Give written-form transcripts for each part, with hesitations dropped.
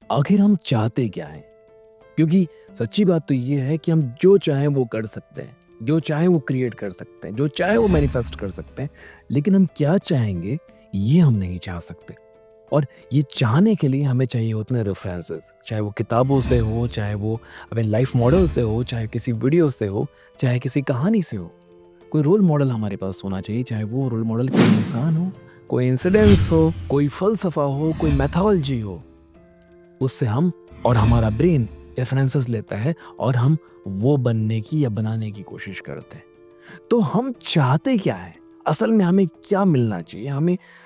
आखिर हम चाहते क्या हैं? क्योंकि सच्ची बात तो ये है कि हम जो चाहें वो कर सकते हैं, जो चाहें वो क्रिएट कर सकते हैं, जो चाहें वो मैनिफेस्ट कर सकते हैं, लेकिन हम क्या चाहेंगे ये हम नहीं चाह सकते। और ये चाहने के लिए हमें चाहिए होते हैं रेफरेंसेस, चाहे वो किताबों से हो, चाहे वो अपने लाइफ मॉडल से हो, चाहे किसी वीडियो से हो, चाहे किसी कहानी से हो। कोई रोल मॉडल हमारे पास होना चाहिए, चाहे वो रोल मॉडल कोई इंसान हो, कोई इंसिडेंस हो, कोई फलसफा हो, कोई मैथोलॉजी हो। उससे हम और हमारा ब्रेन रेफरेंसेस लेता है और हम वो बनने की या बनाने की कोशिश करते हैं। तो हम चाहते क्या है, असल में हमें क्या मिलना चाहिए,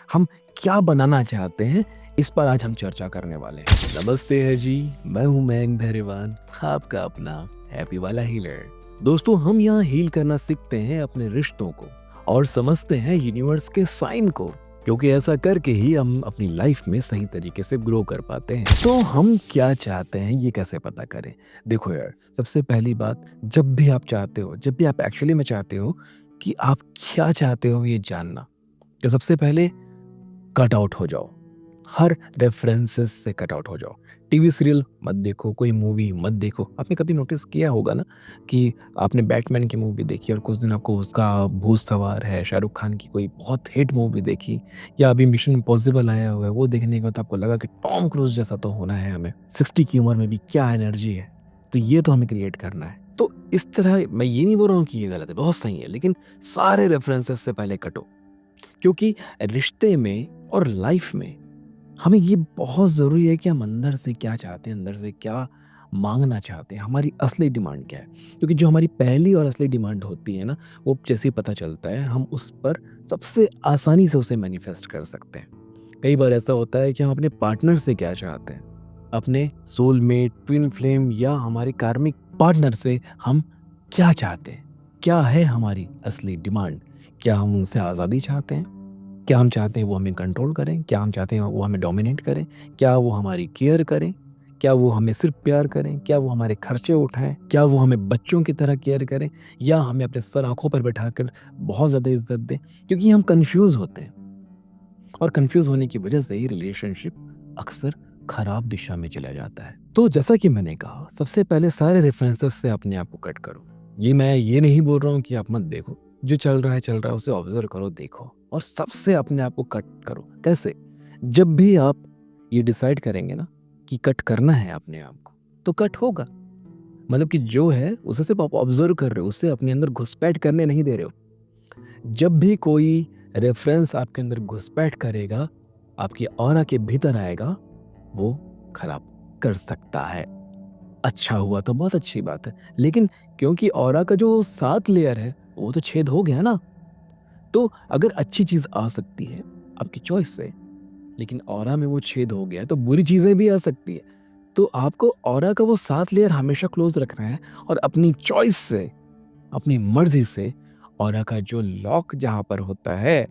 हम क्या बनाना चाहते हैं, इस पर आज हम चर्चा करने वाले हैं। नमस्ते है जी, मैं हूं मयंक धैर्यवान, आपका अपना हैप्पी वाला हीलर। दोस्तों, हम यहाँ हील करना सीखते हैं अपने रिश्तों को और समझते हैं यूनिवर्स के साइन को, क्योंकि ऐसा करके ही हम अपनी लाइफ में सही तरीके से ग्रो कर पाते हैं। तो हम क्या चाहते हैं ये कैसे पता करें? देखो यार, सबसे पहली बात, जब भी आप चाहते हो, जब भी आप एक्चुअली में चाहते हो कि आप क्या चाहते हो ये जानना, तो सबसे पहले कट आउट हो जाओ, हर रेफरेंसेस से कट आउट हो जाओ। टीवी सीरियल मत देखो, कोई मूवी मत देखो। आपने कभी नोटिस किया होगा ना कि आपने बैटमैन की मूवी देखी और कुछ दिन आपको उसका भूत सवार है शाहरुख खान की कोई बहुत हिट मूवी देखी, या अभी मिशन इम्पॉसिबल आया हुआ है वो देखने के बाद आपको लगा कि टॉम क्रूज जैसा तो होना है हमें, 60 की उम्र में भी क्या एनर्जी है, तो ये तो हमें क्रिएट करना है। तो इस तरह मैं ये नहीं बोल रहा हूँ कि ये गलत है, बहुत सही है, लेकिन सारे रेफरेंसेस से पहले कटो। क्योंकि रिश्ते में और लाइफ में हमें ये बहुत ज़रूरी है कि हम अंदर से क्या चाहते हैं, अंदर से क्या मांगना चाहते हैं, हमारी असली डिमांड क्या है। क्योंकि जो हमारी पहली और असली डिमांड होती है ना, वो जैसे ही पता चलता है हम उस पर सबसे आसानी से उसे मैनिफेस्ट कर सकते हैं। कई बार ऐसा होता है कि हम अपने पार्टनर से क्या चाहते हैं, अपने सोलमेट, ट्विन फ्लेम या हमारे कार्मिक पार्टनर से हम क्या चाहते हैं, क्या है हमारी असली डिमांड। क्या हम उनसे आज़ादी चाहते हैं? क्या हम चाहते हैं वो हमें कंट्रोल करें? क्या हम चाहते हैं वो हमें डोमिनेट करें? क्या वो हमारी केयर करें? क्या वो हमें सिर्फ प्यार करें? क्या वो हमारे खर्चे उठाएं? क्या वो हमें बच्चों की तरह केयर करें, या हमें अपने सर आंखों पर बैठाकर बहुत ज़्यादा इज्जत दें? क्योंकि हम कंफ्यूज होते हैं और कंफ्यूज होने की वजह से ही रिलेशनशिप अक्सर खराब दिशा में चला जाता है। तो जैसा कि मैंने कहा, सबसे पहले सारे रेफरेंसेस से अपने आप को कट करो। मैं ये नहीं बोल रहा हूँ कि आप मत देखो, जो चल रहा है उसे ऑब्जर्व करो, देखो, और सबसे अपने आप को कट करो। कैसे? जब भी आप ये डिसाइड करेंगे ना कि कट करना है अपने आप को, तो कट होगा। मतलब कि जो है उसे सिर्फ आप ऑब्जर्व कर रहे हो, उसे अपने अंदर घुसपैठ करने नहीं दे रहे हो। जब भी कोई रेफरेंस आपके अंदर घुसपैठ करेगा, आपकी ऑरा के भीतर आएगा, वो खराब कर सकता है। अच्छा हुआ तो बहुत अच्छी बात है, लेकिन क्योंकि ऑरा का जो 7 लेयर है वो तो छेद हो गया ना। तो अगर अच्छी चीज आ सकती है आपकी चॉइस से, लेकिन ऑरा में वो छेद हो गया है, तो बुरी चीजें भी आ सकती है। तो आपको ऑरा का वो 7 लेयर हमेशा क्लोज रखना है और अपनी चॉइस से, अपनी मर्जी से ऑरा का जो लॉक जहाँ पर होता है,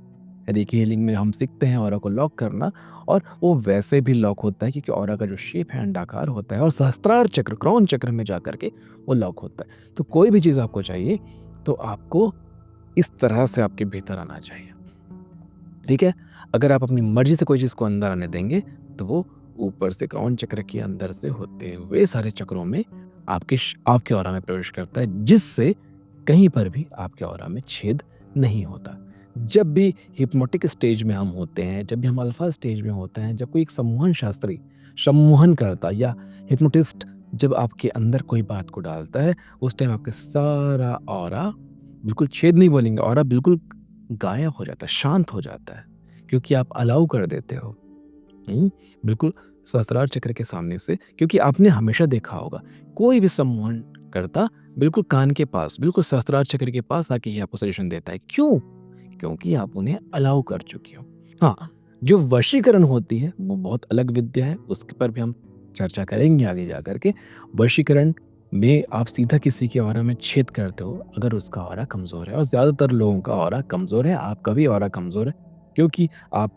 रेकी हीलिंग में हम सीखते हैं ऑरा को लॉक करना, और वो वैसे भी लॉक होता है क्योंकि ऑरा का जो शेप है अंडाकार होता है और सहस्त्रार चक्र, क्रॉन चक्र में जा करके वो लॉक होता है। तो कोई भी चीज़ आपको चाहिए तो आपको इस तरह से आपके भीतर आना चाहिए, ठीक है? अगर आप अपनी मर्जी से कोई चीज़ को अंदर आने देंगे तो वो ऊपर से क्रॉन चक्र के अंदर से होते हुए सारे चक्रों में आपके ऑरा में प्रवेश करता है, जिससे कहीं पर भी आपके ऑरा में छेद नहीं होता। जब भी हिप्नोटिक स्टेज में हम होते हैं, जब भी हम अल्फा स्टेज में होते हैं, जब कोई एक सम्मोहन शास्त्री सम्मोहन करता या हिप्नोटिस्ट जब आपके अंदर कोई बात को डालता है, उस टाइम आपके सारा ऑरा, बिल्कुल छेद नहीं बोलेंगे, ऑरा बिल्कुल गायब हो जाता है, शांत हो जाता है, क्योंकि आप अलाउ कर देते हो। बिल्कुल सहस्रार चक्र के सामने से, क्योंकि आपने हमेशा देखा होगा कोई भी सम्मोहन करता बिल्कुल कान के पास, बिल्कुल सहस्त्रार चक्र के पास आके ही आपको सजेशन देता है। क्यों? क्योंकि आप उन्हें अलाउ कर चुके हो। हाँ, जो वशीकरण होती है वो बहुत अलग विद्या है, उसके पर भी हम चर्चा करेंगे आगे जा करके। वशीकरण में आप सीधा किसी के ऑरा में छेद करते हो अगर उसका ऑरा कमज़ोर है, और ज़्यादातर लोगों का ऑरा कमज़ोर है, आपका भी ऑरा कमज़ोर है, क्योंकि आप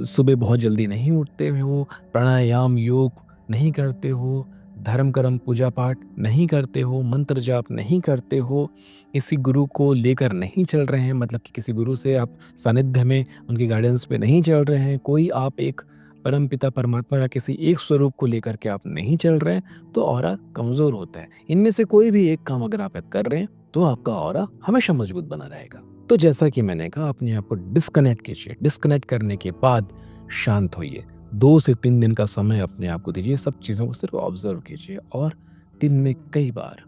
सुबह बहुत जल्दी नहीं उठते हो, प्राणायाम, योग नहीं करते हो, धर्म कर्म पूजा पाठ नहीं करते हो, मंत्र जाप नहीं करते हो, किसी गुरु को लेकर नहीं चल रहे हैं, मतलब कि किसी गुरु से आप सानिध्य में उनकी गाइडेंस पे नहीं चल रहे हैं, कोई आप एक परमपिता परमात्मा या किसी एक स्वरूप को लेकर के आप नहीं चल रहे हैं तो ऑरा कमजोर होता है। इनमें से कोई भी एक काम अगर आप कर रहे हैं तो आपका ऑरा हमेशा मजबूत बना रहेगा। तो जैसा कि मैंने कहा, अपने आप को डिस्कनेक्ट कीजिए। डिस्कनेक्ट करने के बाद शांत होइए। 2 से 3 दिन का समय अपने आप को दीजिए। सब चीज़ों को सिर्फ ऑब्जर्व कीजिए और दिन में कई बार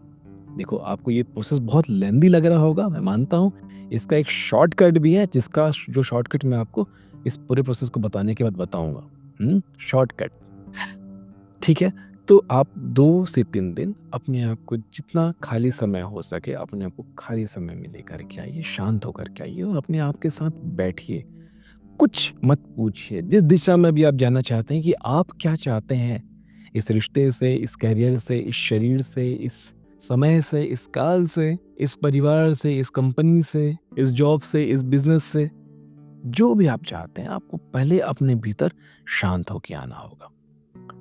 देखो, आपको ये प्रोसेस बहुत लेंदी लग रहा होगा, मैं मानता हूँ। इसका एक शॉर्टकट भी है, जिसका जो शॉर्टकट मैं आपको इस पूरे प्रोसेस को बताने के बाद बताऊंगा। शॉर्टकट, ठीक है। तो आप 2 से 3 दिन अपने आप को जितना खाली समय हो सके अपने आप को खाली समय में लेकर के आइए, शांत होकर के आइए और अपने आप के साथ बैठिए। कुछ मत पूछिए। जिस दिशा में भी आप जाना चाहते हैं कि आप क्या चाहते हैं इस रिश्ते से, इस करियर से, इस शरीर से, इस समय से, इस काल से, इस परिवार से, इस कंपनी से, इस जॉब से, इस बिजनेस से, जो भी आप चाहते हैं, आपको पहले अपने भीतर शांत होके आना होगा।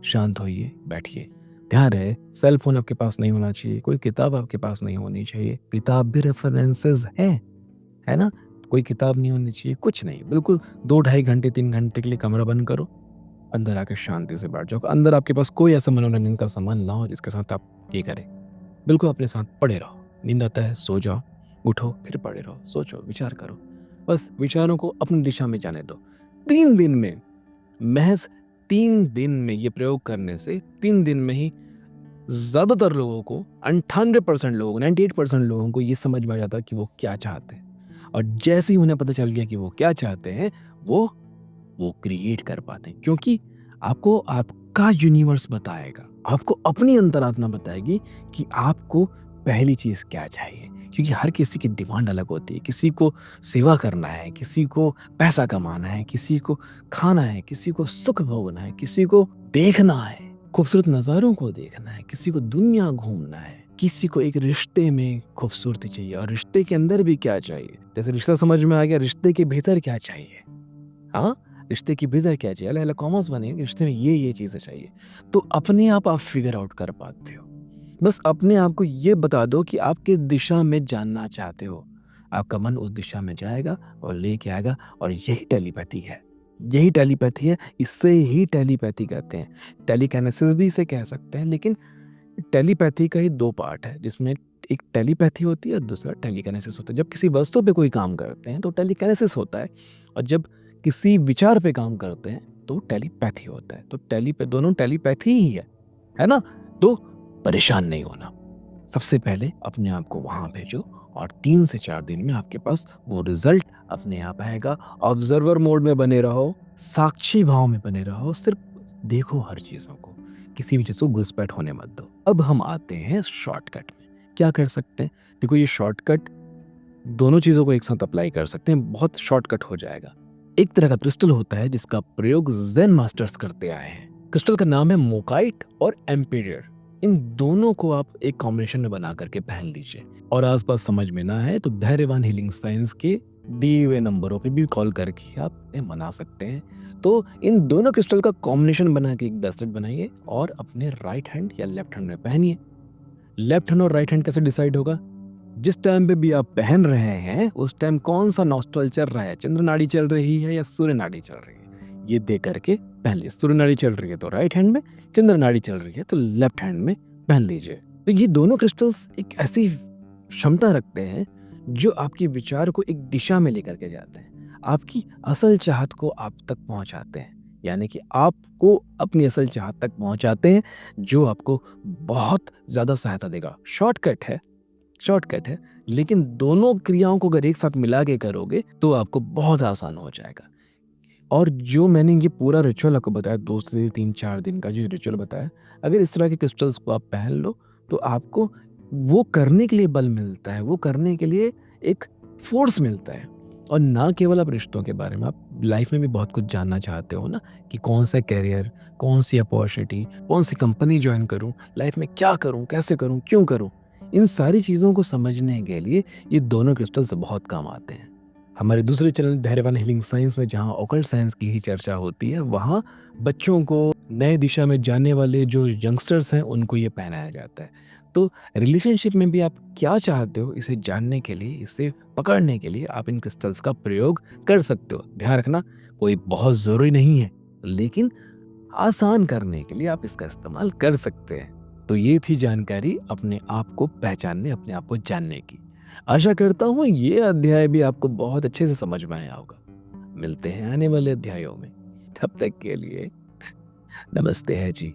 शांत होइए, बैठिए। ध्यान रहे, सेल फोन आपके पास नहीं होना चाहिए, कोई किताब आपके पास नहीं होनी चाहिए। किताब भी रेफरेंसेस है ना। कोई किताब नहीं होनी चाहिए, कुछ नहीं। बिल्कुल 2-2.5 घंटे 3 घंटे के लिए कमरा बंद करो, अंदर आकर शांति से बैठ जाओ। अंदर आपके पास कोई ऐसा मनोरंजन का सामान ना हो जिसके साथ आप ये करें। बिल्कुल अपने साथ पड़े रहो। नींद आता है सो जाओ, उठो फिर पड़े रहो, सोचो, विचार करो। बस विचारों को अपनी दिशा में जाने दो। 3 दिन में, महज 3 दिन में ये प्रयोग करने से 3 दिन में ही ज्यादातर लोगों को, 98% लोगों को, 98% लोगों को ये समझ में आ जाता है कि वो क्या चाहते हैं। और जैसे ही उन्हें पता चल गया कि वो क्या चाहते हैं, वो क्रिएट कर पाते हैं। क्योंकि आपको आपका यूनिवर्स बताएगा, आपको अपनी अंतरात्मा बताएगी कि आपको पहली चीज क्या चाहिए। क्योंकि हर किसी की डिमांड अलग होती है। किसी को सेवा करना है, किसी को पैसा कमाना है, किसी को खाना है, किसी को सुख भोगना है, किसी को देखना है, खूबसूरत नज़ारों को देखना है, किसी को दुनिया घूमना है, किसी को एक रिश्ते में खूबसूरती चाहिए। और रिश्ते के अंदर भी क्या चाहिए, जैसे रिश्ता समझ में आ गया, रिश्ते के भीतर क्या चाहिए। हाँ, रिश्ते की भीतर क्या चाहिए, अलग अलग कॉमर्स बनेंगे, रिश्ते में ये चीज़ें चाहिए। तो अपने आप फिगर आउट कर पाते हो। बस अपने आप को ये बता दो कि आप किस दिशा में जानना चाहते हो। आपका मन उस दिशा में जाएगा और लेके आएगा। और यही टेलीपैथी है, यही टेलीपैथी है। इससे ही टेलीपैथी कहते हैं। टेलीकाइनेसिस भी इसे कह सकते हैं। लेकिन टेलीपैथी का ही 2 पार्ट है, जिसमें एक टेलीपैथी होती है और दूसरा टेलीकाइनेसिस होता है। जब किसी वस्तु पे कोई काम करते हैं तो टेलीकाइनेसिस होता है, और जब किसी विचार पे काम करते हैं तो टेलीपैथी होता है। तो दोनों टेलीपैथी ही है ना। तो परेशान नहीं होना। सबसे पहले अपने आप को वहां भेजो और 3 से 4 दिन में आपके पास वो रिजल्ट अपने आप आएगा। ऑब्जर्वर मोड में बने रहो, साक्षी भाव में बने रहो, सिर्फ देखो हर चीजों को, किसी भी चीज को घुसपैठ होने मत दो। अब हम आते हैं शॉर्टकट में। क्या कर सकते हैं? देखो, ये शॉर्टकट दोनों चीजों को एक साथ अप्लाई कर सकते हैं, बहुत शॉर्टकट हो जाएगा। एक तरह का क्रिस्टल होता है जिसका प्रयोग ज़ेन मास्टर्स करते आए हैं। क्रिस्टल का नाम है मोकाइट और एम्पीरियर। इन दोनों को आप एक कॉम्बिनेशन में बना करके पहन लीजिए। और आसपास समझ में ना है तो धैर्यवान हीलिंग साइंस के दिए हुए नंबरों पे भी कॉल करके आप इन्हें मना सकते हैं। तो इन दोनों क्रिस्टल का कॉम्बिनेशन बना के एक ब्रेसलेट बनाइए और अपने राइट हैंड या लेफ्ट हैंड में पहनिए। लेफ्ट हैंड और राइट हैंड कैसे डिसाइड होगा? जिस टाइम पे भी आप पहन रहे हैं उस टाइम कौन सा नॉस्ट्रल चल रहा है, चंद्र नाड़ी चल रही है या सूर्य नाड़ी चल रही है, ये देख करके पहन लीजिए। सूर्य नाड़ी चल रही है तो राइट हैंड में, चंद्र नाड़ी चल रही है तो लेफ्ट हैंड में पहन लीजिए। तो ये दोनों क्रिस्टल्स एक ऐसी क्षमता रखते हैं जो आपके विचार को एक दिशा में लेकर के जाते हैं, आपकी असल चाहत को आप तक पहुंचाते हैं। यानी कि आपको अपनी असल चाहत तक पहुंचाते हैं, जो आपको बहुत ज्यादा सहायता देगा। शॉर्टकट है, लेकिन दोनों क्रियाओं को अगर एक साथ मिला के करोगे तो आपको बहुत आसान हो जाएगा। और जो मैंने ये पूरा रिचुअल आपको बताया, 2 से 3-4 दिन का जो रिचुअल बताया, अगर इस तरह के क्रिस्टल्स को आप पहन लो तो आपको वो करने के लिए बल मिलता है, वो करने के लिए एक फोर्स मिलता है। और ना केवल आप रिश्तों के बारे में, आप लाइफ में भी बहुत कुछ जानना चाहते हो ना, कि कौन सा करियर, कौन सी अपॉर्चुनिटी, कौन सी कंपनी ज्वाइन करूं, लाइफ में क्या करूं, कैसे करूं, क्यों करूं, इन सारी चीज़ों को समझने के लिए ये दोनों क्रिस्टल्स बहुत काम आते हैं। हमारे दूसरे चैनल धैर्यवान हीलिंग साइंस में, जहाँ ऑकल्ट साइंस की ही चर्चा होती है, वहाँ बच्चों को, नए दिशा में जाने वाले जो यंगस्टर्स हैं, उनको ये पहनाया जाता है। तो रिलेशनशिप में भी आप क्या चाहते हो, इसे जानने के लिए, इसे पकड़ने के लिए आप इन क्रिस्टल्स का प्रयोग कर सकते हो। ध्यान रखना, कोई बहुत ज़रूरी नहीं है, लेकिन आसान करने के लिए आप इसका इस्तेमाल कर सकते हैं। तो ये थी जानकारी अपने आप को पहचानने, अपने आप को जानने की। आशा करता हूँ ये अध्याय भी आपको बहुत अच्छे से समझ में आया होगा। मिलते हैं आने वाले अध्यायों में। तब तक के लिए नमस्ते है जी।